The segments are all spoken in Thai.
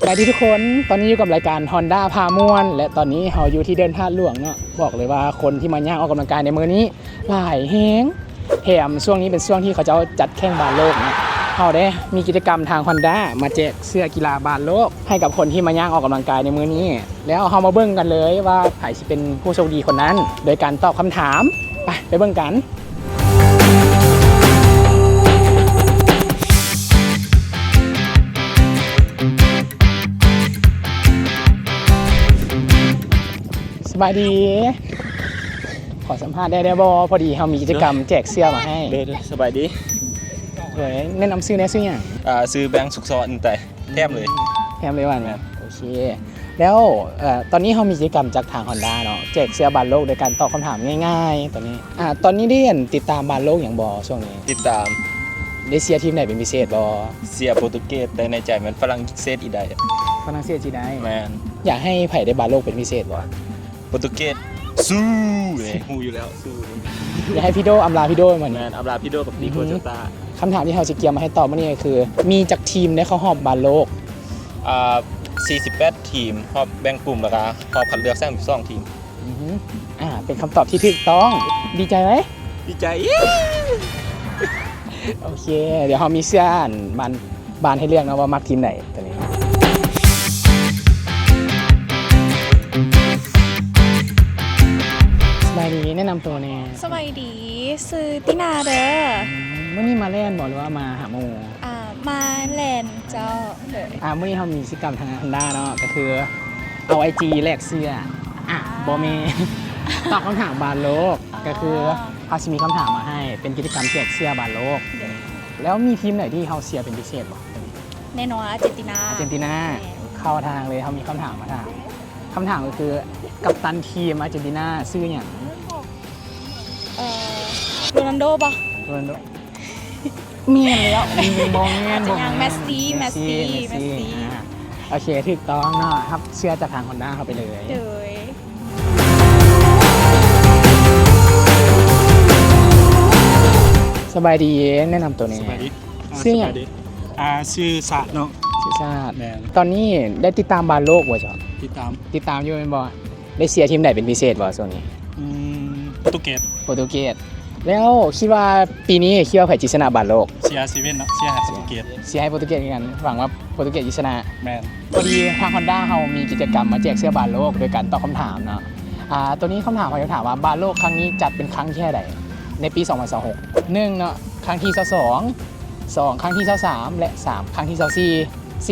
สวัสดีทุกคนตอนนี้อยู่กับรายการ Honda พาม่วนและตอนนี้เราอยู่ที่เดินท่าหลวงเนาะบอกเลยว่าคนที่มาย่างออกกำลังกายในมื้อนี้หลายแฮงแถมช่วงนี้เป็นช่วงที่เขาจะจัดแข่งบาสโลกนะเราได้มีกิจกรรมทาง Honda มาแจกเสื้อกีฬาบาสโลกให้กับคนที่มาย่างออกกำลังกายในมื้อนี้แล้วเรามาเบิ่งกันเลยว่าใครจะเป็นผู้โชคดีคนนั้น โดยการตอบคำถามไปเบิ่งกันสบายดีขอสัมภาษณ์ได้บ่พอดีเรามีกิจกรรมแจกเสื้อมาให้เด้อสบายดีแนะนำซื้อซื้ออย่างซื้อแบงค์สุกซอนแต่แถมเลยว่าเนี่ยโอเคแล้วตอนนี้เรามีกิจกรรมจากทาง Honda เนาะแจกเสื้อบาสโลกโดยการตอบคำถามง่ายๆตอนนี้ได้ติดตามบาสโลกอย่างบ่ช่วงนี้ติดตามได้เชียร์ทีมไหนเป็นพิเศษบ่เสียโปรตุเกสแต่ในใจมันฝรั่งเศสอีได้ฝรั่งเศสอีได้แมนอยากให้ไผ่ได้บาสโลกเป็นพิเศษบ่โปรตุเกสสู้ฮูอยู่แล้วสู้อยากให้พี่โดอำลาพี่โดเหมือนแมนอำลาพี่โดกับดีโคจตาคำถามที่เราจะเกี่ยวมาให้ตอบวันนี้คือมีจากทีมได้เข้ารอบบาสโลก48ทีมรอบแบ่งกลุ่มแล้วก็รอบคัดเลือก32ทีมเป็นคำตอบที่ถูกต้องดีใจไหมดีใจโอเคเดี๋ยวเรามีเสื้อบ้านให้เลือกนะว่ามักทีมไหนตอนนี้สบายดีแนะนำตัวเนี่ยสบายดีซื้อตินาเด้อเมื่อนี้มาเล่นบอกหรือว่ามาหาโมมาแลนเจ้าเมื่อนี้เรามีกิจกรรมทาง Honda เนาะก็คือเอา IG แลกเสื้อบอเมตอบคำถามบาสโลกก็คือเขาจะมีคำถามมาให้เป็นกิจกรรมแจกเสื้อบาสโลกแล้วมีทีมไหนที่เขาเชียร์เป็นพิเศษบ่แน่นอนอาร์เจนตินาเข้าทางเลยเขามีคำถามมาถามคำถามก็คือกัปตันทีมอาร์เจนตินาชื่ออย่างโรนัลโดป่ะโรนัลโดเมียนแล้วมองเมียนเมสซี่โอเคถูกต้องเนาะครับเสื้อจากทาง Honda เข้าไปเลยสบายดีแนะนำตัวนี้สบายดีชื่ออย่างชื่อศาสตร์เนาะชื่อศาสตร์ตอนนี้ได้ติดตามบาสโลกบ่จ๊ะติดตามอยู่เป็นบ่ได้เชียร์ทีมไหนเป็นพิเศษบ่ส่วนนี้โปรตุเกสแล้วคิดว่าปีนี้คิดว่าใครจะชนะบาสโลกเชียร์7เนาะเชียร์โปรตุเกสให้โปรตุเกสกันหวังว่าโปรตุเกสจะชนะแมนพอดีทาง Honda เรามีกิจกรรมมาแจกเสื้อบาสโลกโดยการตอบคำถามเนาะตัวนี้คำถามเขาจะถามว่าบาสโลกครั้งนี้จัดเป็นครั้งที่เท่าไหร่ในปี 2026 1เนาะครั้งที่22 2ครั้งที่23และ3ครั้งที่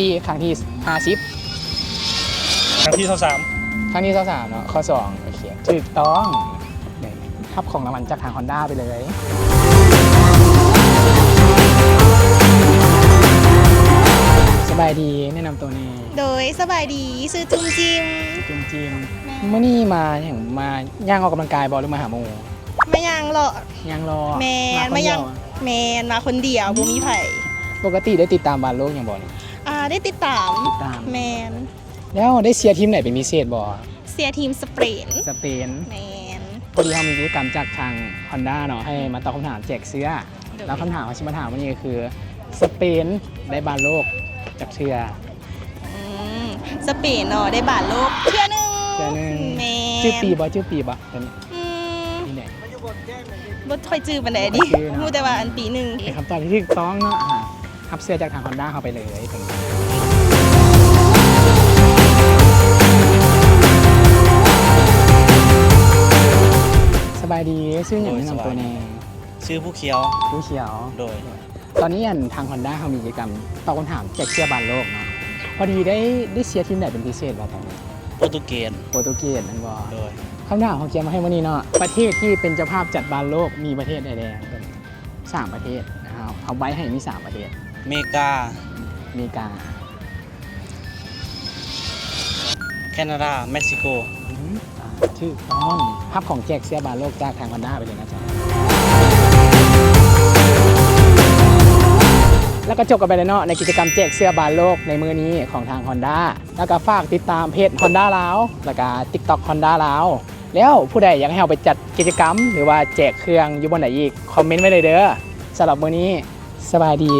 24 4ครั้งที่50ครั้งที่23เนาะข้อ2โอเคถูกต้องรับของรางวัลจากทาง Honda ไปเลยสบายดีแนะนำตัวนี้โดยสบายดีซื้อจุ่มจิมเมื่อนี้มาย่างออกกำลังกายบอลหรือมาหาโมมาย่างรแมนมาย่างแมนมาคนเดียวบ่มีไผปกติได้ติดตามบาสโลกอย่างบอลได้ติดตามแมนแล้วได้เชียร์ทีมไหนเป็นพิเศษบอเชียร์ทีมสเปนแมนพอดีเรามีกิจกรรมจากทาง Honda เนาะให้มาตอบคำถามแจกเสื้อแล้วคำถามเขาชิมาถามวันนี้ก็คือสเปนได้บาสโลกจากเสื้อสเปนเนาะได้บาสโลกเชื่อนึงแมนชื่อปีบ่นี่ไหนบ่ค่อยจื้อปานใดดิรู้แต่ว่าอันปีนึงเป็นคำตอบที่ถูกต้องเนาะรับเสื้อจากทาง Honda เข้าไปเลยสบายดีชื่ออย่างแนะนำตัวเองชื่อผู้เขียวโดยตอนนี้ทาง Honda เขามีกิจกรรมตอบคำถามแจกเสื้อบาสโลกเนาะพอดีได้เชียร์ทีมไหนเป็นพิเศษบ้างตอนนี้โปรตุเกสนั่นบ่โดยคำถามเขาเกี่ยวมาให้วันนี้เนาะประเทศที่เป็นเจ้าภาพจัดบาสโลกมีประเทศใดๆ3ประเทศนะครับเอาใบให้มี3ประเทศอเมริกาแคนาดาเม็กซิโกถูกต้องภาพของแจกเสื้อบาสโลกจากทาง Honda ไปเลยนะจ๊ะแล้วก็จบกันไปเลยเนาะในกิจกรรมแจกเสื้อบาสโลกในมื้อนี้ของทาง Honda แล้วก็ฝากติดตามเพจ Honda ลาวแล้วก็ TikTok Honda ลาวแล้วผู้ใดอยากให้เราไปจัดกิจกรรมหรือว่าแจกเครื่องอยู่บนไหนอีกคอมเมนต์ไว้เลยเด้อสำหรับมื้อนี้สบายดี